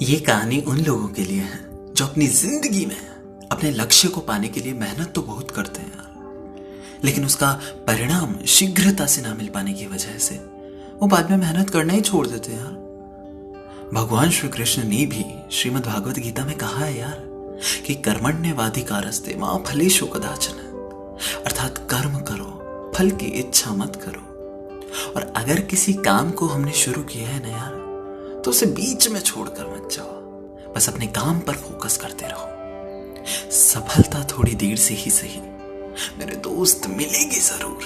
ये कहानी उन लोगों के लिए है जो अपनी जिंदगी में अपने लक्ष्य को पाने के लिए मेहनत तो बहुत करते हैं यार, लेकिन उसका परिणाम शीघ्रता से ना मिल पाने की वजह से वो बाद में मेहनत करना ही छोड़ देते हैं यार। भगवान श्री कृष्ण ने भी श्रीमद् भागवत गीता में कहा है यार कि कर्मण्येवाधिकारस्ते मा फलेषु कदाचन, अर्थात कर्म करो, फल की इच्छा मत करो। और अगर किसी काम को हमने शुरू किया है ना यार, तो उसे बीच में छोड़कर मत जाओ, बस अपने काम पर फोकस करते रहो। सफलता थोड़ी देर से ही सही मेरे दोस्त मिलेगी जरूर।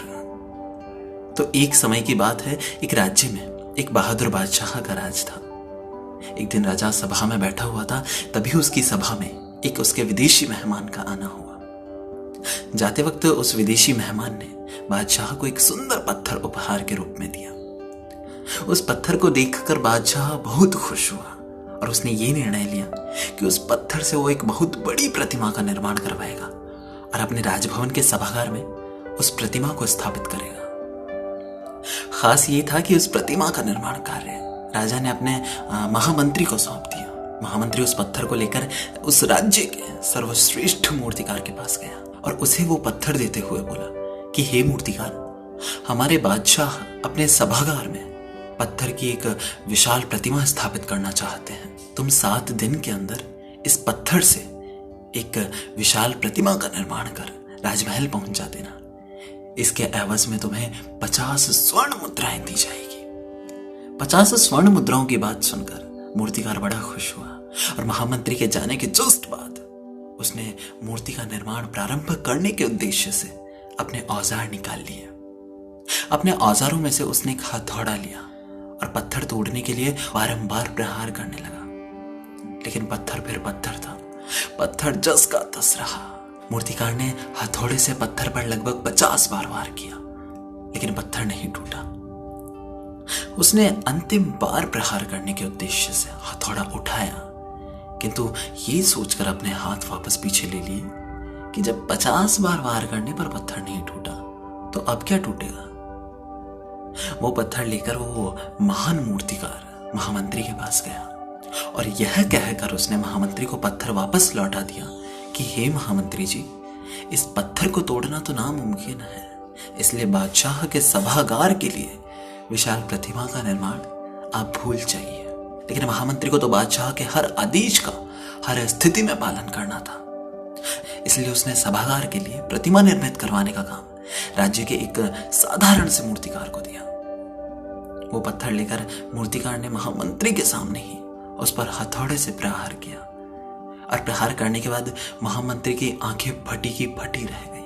तो एक समय की बात है, एक राज्य में एक बहादुर बादशाह का राज था। एक दिन राजा सभा में बैठा हुआ था, तभी उसकी सभा में एक उसके विदेशी मेहमान का आना हुआ। जाते वक्त उस विदेशी मेहमान ने बादशाह को एक सुंदर पत्थर उपहार के रूप में दिया। उस पत्थर को देखकर बादशाह बहुत खुश हुआ और उसने ये निर्णय लिया कि उस पत्थर से वो एक बहुत बड़ी प्रतिमा का निर्माण करवाएगा और अपने राजभवन के सभागार में उस प्रतिमा को स्थापित करेगा। खास ये था कि उस प्रतिमा का निर्माण कार्य राजा ने अपने महामंत्री को सौंप दिया। महामंत्री उस पत्थर को लेकर उस राज्य के सर्वश्रेष्ठ मूर्तिकार के पास गया और उसे वो पत्थर देते हुए बोला कि हे मूर्तिकार, हमारे बादशाह अपने सभागार में पत्थर की एक विशाल प्रतिमा स्थापित करना चाहते हैं। तुम 7 दिन के अंदर इस पत्थर से एक विशाल प्रतिमा का निर्माण कर राजमहल पहुंचा देना। इसके एवज में तुम्हें 50 स्वर्ण मुद्राएं दी जाएगी। 50 स्वर्ण मुद्राओं की बात सुनकर मूर्तिकार बड़ा खुश हुआ और महामंत्री के जाने के जस्ट बाद उसने मूर्ति का निर्माण प्रारंभ करने के उद्देश्य से अपने औजार निकाल लिए। अपने औजारों में से उसने एक हथौड़ा लिया और पत्थर तोड़ने के लिए बारंबार प्रहार करने लगा, लेकिन पत्थर फिर पत्थर था। पत्थर जस का तस रहा। मूर्तिकार ने हथौड़े से पत्थर पर लगभग 50 बार वार किया, लेकिन पत्थर नहीं टूटा। उसने अंतिम बार प्रहार करने के उद्देश्य से हथौड़ा उठाया, किंतु ये सोचकर अपने हाथ वापस पीछे ले लिए कि जब 50 बार वार करने पर पत्थर नहीं टूटा तो अब क्या टूटेगा। वो पत्थर लेकर वो महान मूर्तिकार महामंत्री के पास गया और यह कहकर उसने महामंत्री को पत्थर वापस लौटा दिया कि हे महामंत्री जी, इस पत्थर को तोड़ना तो नामुमकिन है, इसलिए बादशाह के सभागार के लिए विशाल प्रतिमा का निर्माण आप भूल जाइए। लेकिन महामंत्री को तो बादशाह के हर आदेश का हर स्थिति में पालन करना था, इसलिए उसने सभागार के लिए प्रतिमा निर्मित करवाने का काम राज्य के एक साधारण से मूर्तिकार को दिया। वो पत्थर लेकर मूर्तिकार ने महामंत्री के सामने ही उस पर हथौड़े से प्रहार किया और प्रहार करने के बाद महामंत्री की आंखें फटी की फटी रह गई,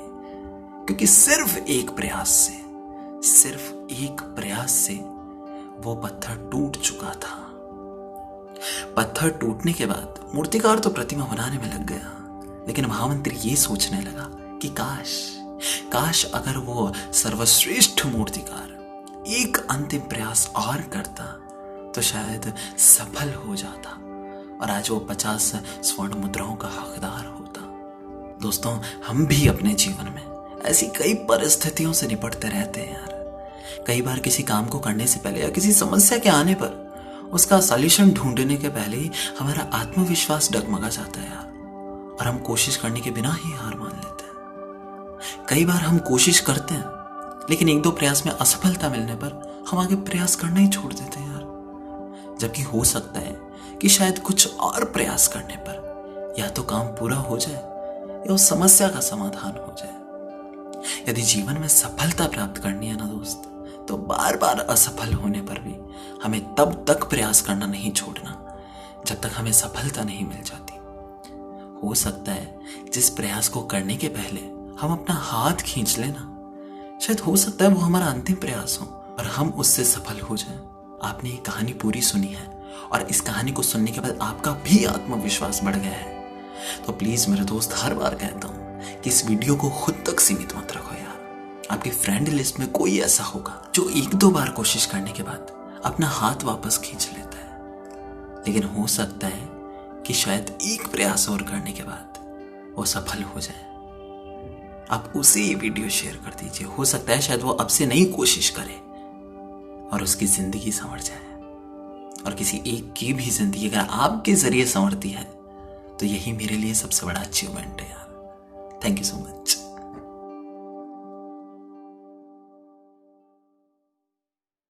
क्योंकि सिर्फ एक प्रयास से वो पत्थर टूट चुका था। पत्थर टूटने के बाद मूर्तिकार तो प्रतिमा बनाने में लग गया, लेकिन महामंत्री ये सोचने लगा कि काश अगर वो सर्वश्रेष्ठ मूर्तिकार एक अंतिम प्रयास और करता तो शायद सफल हो जाता और आज वो 50 स्वर्ण मुद्राओं का हकदार होता। दोस्तों, हम भी अपने जीवन में ऐसी कई परिस्थितियों से निपटते रहते हैं यार। कई बार किसी काम को करने से पहले या किसी समस्या के आने पर उसका सॉल्यूशन ढूंढने के पहले ही हमारा आत्मविश्वास डगमगा जाता है यार, और हम कोशिश करने के बिना ही हार मान लेते हैं। कई बार हम कोशिश करते हैं, लेकिन 1-2 प्रयास में असफलता मिलने पर हम आगे प्रयास करना ही छोड़ देते हैं यार, जबकि हो सकता है कि शायद कुछ और प्रयास करने पर या तो काम पूरा हो जाए या उस समस्या का समाधान हो जाए। यदि जीवन में सफलता प्राप्त करनी है ना दोस्त, तो बार बार असफल होने पर भी हमें तब तक प्रयास करना नहीं छोड़ना जब तक हमें सफलता नहीं मिल जाती। हो सकता है जिस प्रयास को करने के पहले हम अपना हाथ खींच लेना, शायद हो सकता है वो हमारा अंतिम प्रयास हो और हम उससे सफल हो जाएं। आपने ये कहानी पूरी सुनी है और इस कहानी को सुनने के बाद आपका भी आत्मविश्वास बढ़ गया है, तो प्लीज मेरे दोस्त, हर बार कहता हूं कि इस वीडियो को खुद तक सीमित मत रखो यार। आपकी फ्रेंड लिस्ट में कोई ऐसा होगा जो 1-2 बार कोशिश करने के बाद अपना हाथ वापस खींच लेता है, लेकिन हो सकता है कि शायद एक प्रयास और करने के बाद वो सफल हो जाए। आप उसे ये वीडियो शेयर कर दीजिए, हो सकता है शायद वो अब से नई कोशिश करे और उसकी जिंदगी संवर जाए। और किसी एक की भी जिंदगी अगर आपके जरिए संवरती है तो यही मेरे लिए सबसे बड़ा अचीवमेंट है यार। Thank you so much.